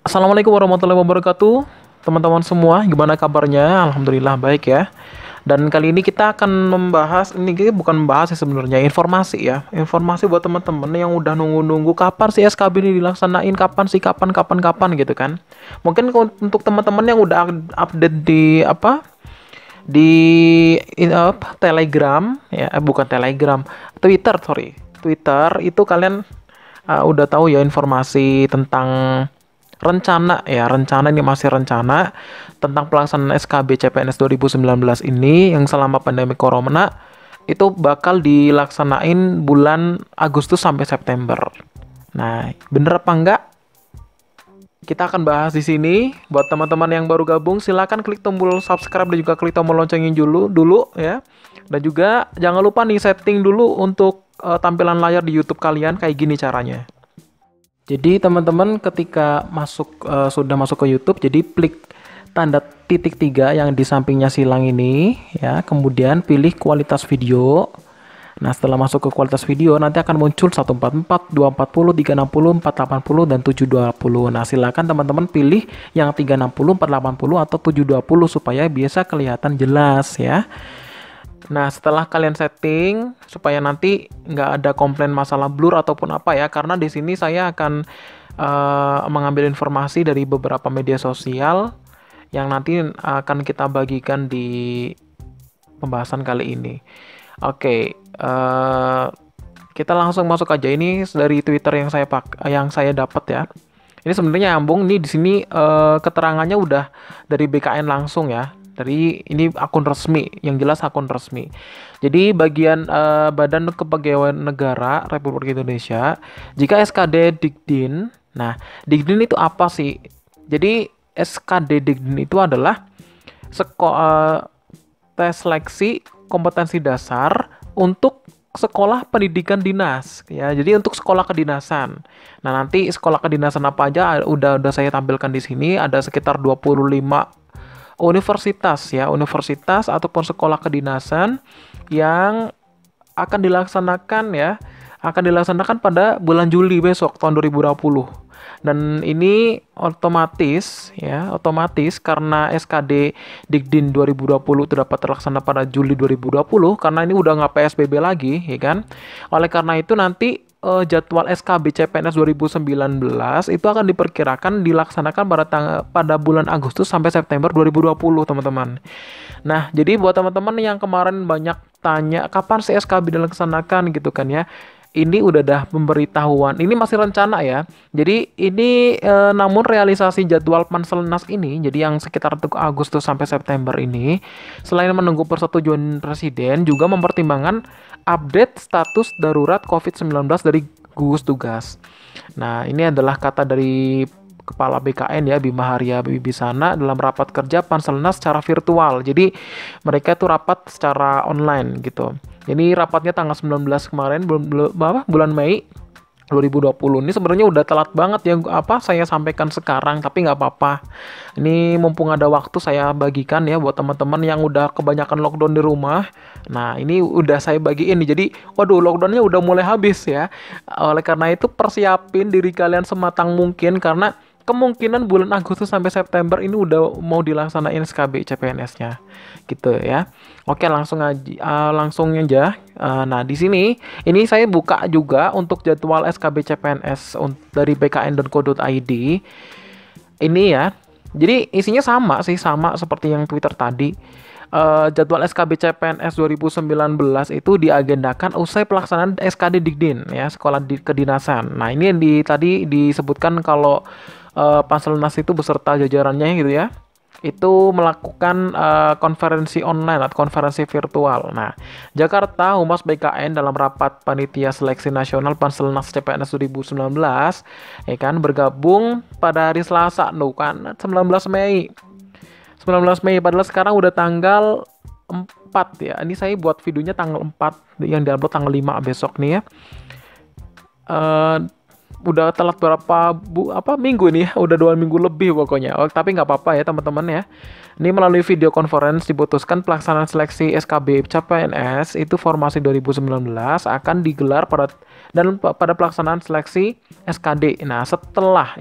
Assalamualaikum warahmatullahi wabarakatuh. Teman-teman semua, gimana kabarnya? Alhamdulillah baik ya. Dan kali ini kita akan membahas, ini kita bukan membahas sih sebenarnya, informasi ya. Informasi buat teman-teman yang udah nunggu-nunggu kapan sih SKB ini dilaksanain, kapan gitu kan. Mungkin untuk teman-teman yang udah update di di Telegram ya, bukan Telegram, Twitter, sorry. Twitter itu kalian udah tahu ya informasi tentang rencana ini masih rencana tentang pelaksanaan SKB CPNS 2019 ini yang selama pandemi corona itu bakal dilaksanain bulan Agustus sampai September. Nah, bener apa enggak? Kita akan bahas di sini. Buat teman-teman yang baru gabung, silakan klik tombol subscribe dan juga klik tombol loncengin dulu ya. Dan juga jangan lupa nih setting dulu untuk tampilan layar di YouTube kalian kayak gini caranya. Jadi teman-teman ketika sudah masuk ke YouTube, jadi klik tanda titik 3 yang di sampingnya silang ini ya, kemudian pilih kualitas video. Nah, setelah masuk ke kualitas video nanti akan muncul 144, 240, 360, 480 dan 720. Nah, silakan teman-teman pilih yang 360, 480 atau 720 supaya bisa kelihatan jelas ya. Nah, setelah kalian setting supaya nanti nggak ada komplain masalah blur ataupun apa ya, karena di sini saya akan mengambil informasi dari beberapa media sosial yang nanti akan kita bagikan di pembahasan kali ini. Oke, kita langsung masuk aja. Ini dari Twitter yang saya dapat ya. Ini sebenarnya nyambung nih di sini keterangannya udah dari BKN langsung ya. Dari ini akun resmi, yang jelas akun resmi. Jadi bagian Badan Kepegawaian Negara Republik Indonesia, jika SKD Dikdin, nah Dikdin itu apa sih? Jadi SKD Dikdin itu adalah tes seleksi kompetensi dasar untuk sekolah pendidikan dinas ya. Jadi untuk sekolah kedinasan. Nah, nanti sekolah kedinasan apa aja udah saya tampilkan di sini, ada sekitar 25 universitas ataupun sekolah kedinasan yang akan dilaksanakan pada bulan Juli besok tahun 2020. Dan ini otomatis karena SKD Dikdin 2020 itu dapat terlaksana pada Juli 2020 karena ini udah nggak PSBB lagi ya kan. Oleh karena itu nanti jadwal SKB CPNS 2019 itu akan diperkirakan dilaksanakan pada bulan Agustus sampai September 2020 teman-teman. Nah, jadi buat teman-teman yang kemarin banyak tanya kapan sih SKB dilaksanakan gitu kan ya. Ini udah dah pemberitahuan. Ini masih rencana ya. Jadi ini namun realisasi jadwal Panselnas ini, jadi yang sekitar Agustus sampai September ini, selain menunggu persetujuan Presiden, juga mempertimbangkan update status darurat COVID-19 dari gugus tugas. Nah, ini adalah kata dari Kepala BKN ya, Bima Arya Wibisana dalam rapat kerja Panselnas secara virtual. Jadi mereka tuh rapat secara online gitu. Ini rapatnya tanggal 19 kemarin bulan Mei 2020. Ini sebenarnya udah telat banget ya saya sampaikan sekarang, tapi nggak apa-apa. Ini mumpung ada waktu saya bagikan ya buat teman-teman yang udah kebanyakan lockdown di rumah. Nah, ini udah saya bagiin nih. Jadi, waduh, lockdownnya udah mulai habis ya. Oleh karena itu persiapin diri kalian sematang mungkin karena kemungkinan bulan Agustus sampai September ini udah mau dilaksanain SKB CPNS-nya gitu ya. Oke, langsung aja. Nah, di sini ini saya buka juga untuk jadwal SKB CPNS dari bkn.co.id. Ini ya. Jadi isinya sama seperti yang Twitter tadi. Jadwal SKB CPNS 2019 itu diagendakan usai pelaksanaan SKD Dikdin ya, sekolah kedinasan. Nah, ini yang tadi disebutkan kalau Panselnas itu beserta jajarannya gitu ya, itu melakukan konferensi online atau konferensi virtual. Nah, Jakarta Humas BKN dalam rapat Panitia Seleksi Nasional Panselnas CPNS 2019 ya kan bergabung pada hari Selasa 19 Mei. Padahal sekarang udah tanggal 4 ya. Ini saya buat videonya tanggal 4 yang diupload tanggal 5 besok nih ya. Udah telat minggu nih ya, udah 2 minggu lebih pokoknya. Tapi nggak apa-apa ya teman-teman ya. Ini melalui video conference diputuskan pelaksanaan seleksi SKB CPNS itu formasi 2019 akan digelar pada pelaksanaan seleksi SKD. Nah, setelah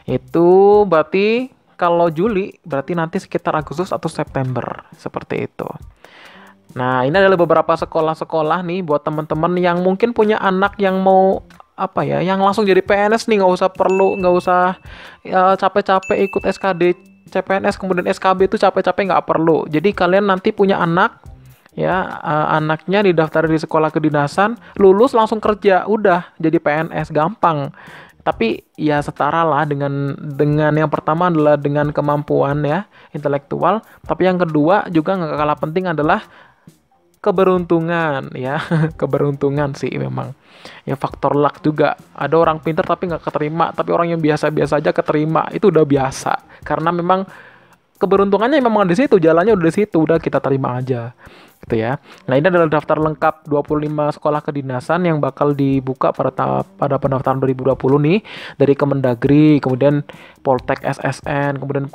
Itu berarti kalau Juli berarti nanti sekitar Agustus atau September seperti itu. Nah, ini adalah beberapa sekolah-sekolah nih buat teman-teman yang mungkin punya anak yang mau apa ya, yang langsung jadi PNS nih, nggak usah capek-capek ikut SKD CPNS kemudian SKB itu capek-capek nggak perlu. Jadi kalian nanti punya anak ya, anaknya didaftar di sekolah kedinasan, lulus langsung kerja, udah jadi PNS gampang. Tapi ya setara lah dengan yang pertama adalah dengan kemampuan ya intelektual, tapi yang kedua juga nggak kalah penting adalah keberuntungan ya. Keberuntungan sih memang ya, faktor luck juga. Ada orang pintar tapi nggak keterima, tapi orang yang biasa-biasa aja keterima, itu udah biasa karena memang keberuntungannya memang di situ, jalannya udah di situ, udah kita terima aja gitu ya. Nah, ini adalah daftar lengkap 25 sekolah kedinasan yang bakal dibuka pada pendaftaran 2020 nih, dari Kemendagri, kemudian Poltek SSN, kemudian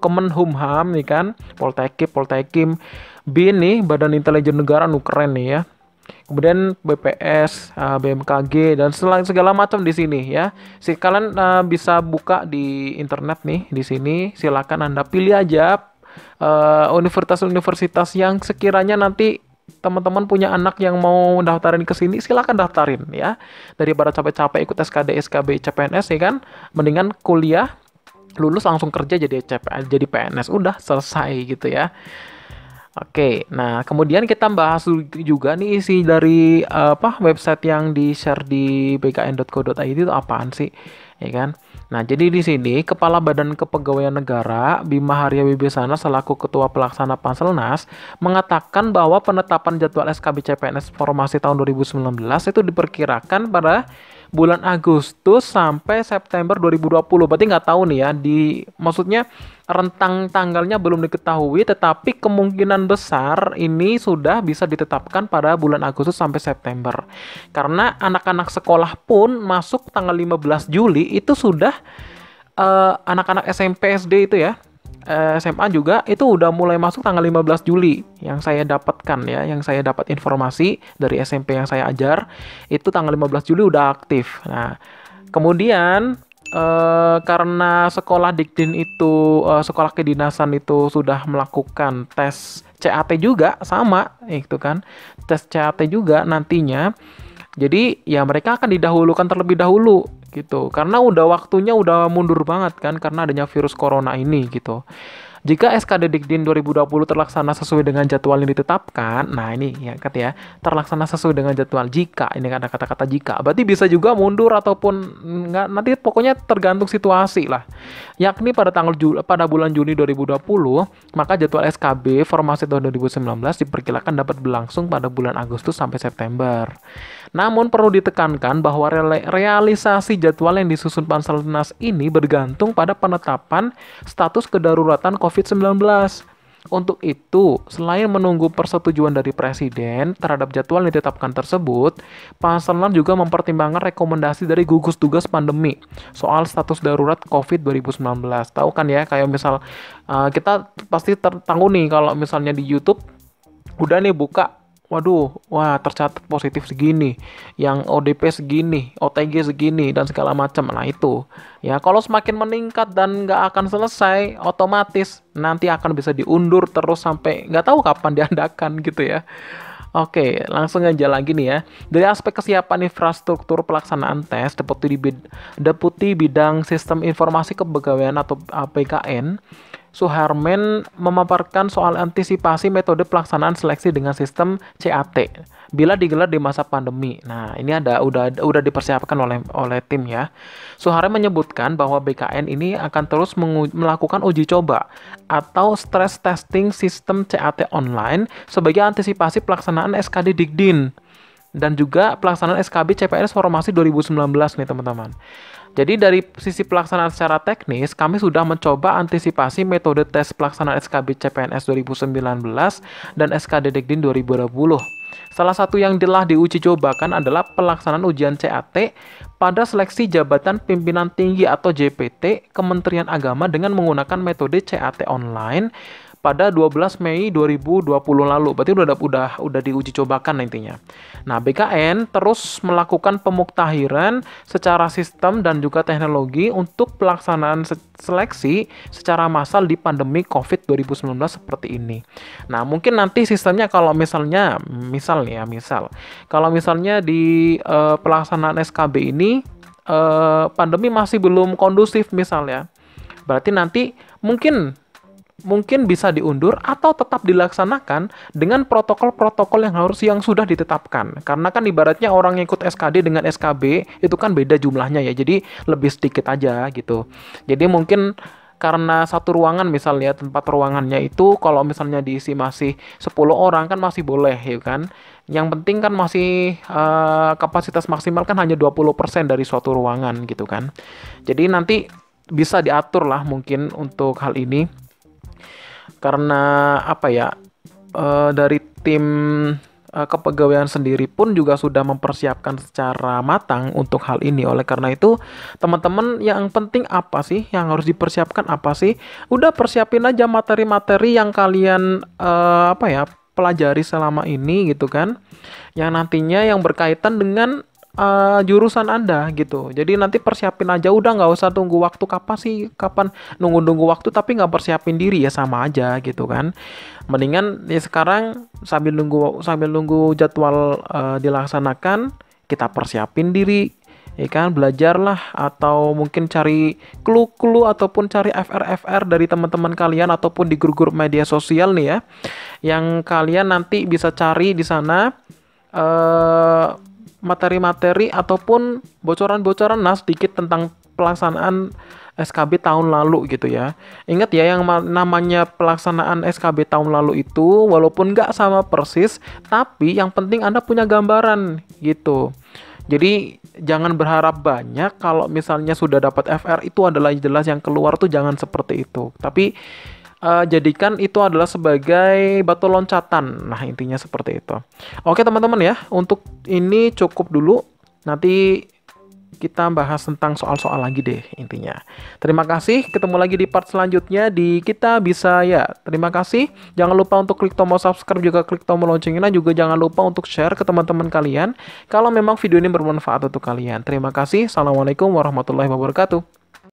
Kemenhumham nih kan, Poltekim, BIN nih, Badan Intelijen Negara, keren nih ya. Kemudian BPS, BMKG dan segala macam di sini ya. Kalian bisa buka di internet nih di sini. Silakan Anda pilih aja universitas-universitas yang sekiranya nanti teman-teman punya anak yang mau daftarin ke sini, silakan daftarin ya. Daripada capek-capek ikut SKD, SKB, CPNS ya kan, mendingan kuliah, lulus langsung kerja jadi PNS, udah selesai gitu ya. Oke, nah kemudian kita bahas juga nih isi dari website yang di-share di bkn.co.id itu apaan sih, ya kan? Nah, jadi di sini Kepala Badan Kepegawaian Negara Bima Arya Wibisana selaku Ketua Pelaksana Panselnas mengatakan bahwa penetapan jadwal SKB CPNS formasi tahun 2019 itu diperkirakan pada bulan Agustus sampai September 2020. Berarti nggak tahu nih ya, maksudnya rentang tanggalnya belum diketahui, tetapi kemungkinan besar ini sudah bisa ditetapkan pada bulan Agustus sampai September. Karena anak-anak sekolah pun masuk tanggal 15 Juli itu sudah anak-anak SMP SD itu ya, SMA juga itu udah mulai masuk tanggal 15 Juli yang saya dapatkan ya, yang saya dapat informasi dari SMP yang saya ajar itu tanggal 15 Juli udah aktif. Nah, kemudian karena sekolah Dikdin itu sekolah kedinasan itu sudah melakukan tes CAT juga sama itu kan, tes CAT juga nantinya. Jadi ya mereka akan didahulukan terlebih dahulu gitu. Karena waktunya udah mundur banget kan karena adanya virus corona ini gitu. Jika SKD Dikdin 2020 terlaksana sesuai dengan jadwal yang ditetapkan, nah ini ya terlaksana sesuai dengan jadwal. Jika, ini ada kata-kata jika, berarti bisa juga mundur ataupun enggak, nanti pokoknya tergantung situasi lah. Yakni pada bulan Juni 2020, maka jadwal SKB formasi tahun 2019 diperkirakan dapat berlangsung pada bulan Agustus sampai September. Namun perlu ditekankan bahwa realisasi jadwal yang disusun Panselnas ini bergantung pada penetapan status kedaruratan COVID-19. Untuk itu, selain menunggu persetujuan dari Presiden terhadap jadwal yang ditetapkan tersebut, Panselnas juga mempertimbangkan rekomendasi dari gugus tugas pandemi soal status darurat COVID 2019. Tahu kan ya, kayak misal kita pasti tahu nih kalau misalnya di YouTube udah nih buka, waduh, wah tercatat positif segini, yang ODP segini, OTG segini, dan segala macam. Nah itu, ya kalau semakin meningkat dan nggak akan selesai, otomatis nanti akan bisa diundur terus sampai nggak tahu kapan diadakan gitu ya. Oke, langsung aja lagi nih ya. Dari aspek kesiapan infrastruktur pelaksanaan tes, Deputi Bidang Sistem Informasi Kepegawaian atau APKN, Suharmen memaparkan soal antisipasi metode pelaksanaan seleksi dengan sistem CAT bila digelar di masa pandemi. Nah, ini udah dipersiapkan oleh tim ya. Suharmen menyebutkan bahwa BKN ini akan terus melakukan uji coba atau stress testing sistem CAT online sebagai antisipasi pelaksanaan SKD Dikdin dan juga pelaksanaan SKB CPNS formasi 2019 nih teman-teman. Jadi dari sisi pelaksanaan secara teknis, kami sudah mencoba antisipasi metode tes pelaksanaan SKB CPNS 2019 dan SKD Dikdin 2020. Salah satu yang telah diuji cobakan adalah pelaksanaan ujian CAT pada seleksi jabatan pimpinan tinggi atau JPT Kementerian Agama dengan menggunakan metode CAT online pada 12 Mei 2020 lalu. Berarti udah diuji cobakan intinya. Nah, BKN terus melakukan pemuktahiran secara sistem dan juga teknologi untuk pelaksanaan seleksi secara massal di pandemi COVID 2019 seperti ini. Nah, mungkin nanti sistemnya kalau misal kalau misalnya di pelaksanaan SKB ini pandemi masih belum kondusif misalnya, berarti nanti mungkin bisa diundur atau tetap dilaksanakan dengan protokol-protokol yang sudah ditetapkan. Karena kan ibaratnya orang yang ikut SKD dengan SKB itu kan beda jumlahnya ya. Jadi lebih sedikit aja gitu. Jadi mungkin karena satu ruangan misalnya tempat ruangannya itu kalau misalnya diisi masih 10 orang kan masih boleh ya kan. Yang penting kan masih kapasitas maksimal kan hanya 20% dari suatu ruangan gitu kan. Jadi nanti bisa diatur lah mungkin untuk hal ini. Karena dari tim kepegawaian sendiri pun juga sudah mempersiapkan secara matang untuk hal ini. Oleh karena itu teman-teman, yang penting apa sih yang harus dipersiapkan, apa sih, udah persiapin aja materi-materi yang kalian pelajari selama ini gitu kan, yang nantinya yang berkaitan dengan jurusan Anda gitu. Jadi nanti persiapin aja, udah nggak usah tunggu waktu kapan nunggu waktu tapi nggak persiapin diri, ya sama aja gitu kan. Mendingan ya sekarang sambil nunggu jadwal dilaksanakan, kita persiapin diri ya kan, belajarlah atau mungkin cari clue ataupun cari FR dari teman-teman kalian ataupun di grup-grup media sosial nih ya, yang kalian nanti bisa cari di sana materi-materi ataupun bocoran-bocoran sedikit tentang pelaksanaan SKB tahun lalu gitu ya. Ingat ya, yang namanya pelaksanaan SKB tahun lalu itu walaupun nggak sama persis, tapi yang penting Anda punya gambaran gitu. Jadi jangan berharap banyak kalau misalnya sudah dapat FR itu adalah jelas yang keluar tuh, jangan seperti itu. Tapi jadikan itu adalah sebagai batu loncatan. Nah, intinya seperti itu. Oke teman-teman ya, untuk ini cukup dulu. Nanti kita bahas tentang soal-soal lagi deh intinya. Terima kasih, ketemu lagi di part selanjutnya di Kita Bisa Ya. Terima kasih. Jangan lupa untuk klik tombol subscribe, juga klik tombol loncengnya, juga jangan lupa untuk share ke teman-teman kalian kalau memang video ini bermanfaat untuk kalian. Terima kasih. Assalamualaikum warahmatullahi wabarakatuh.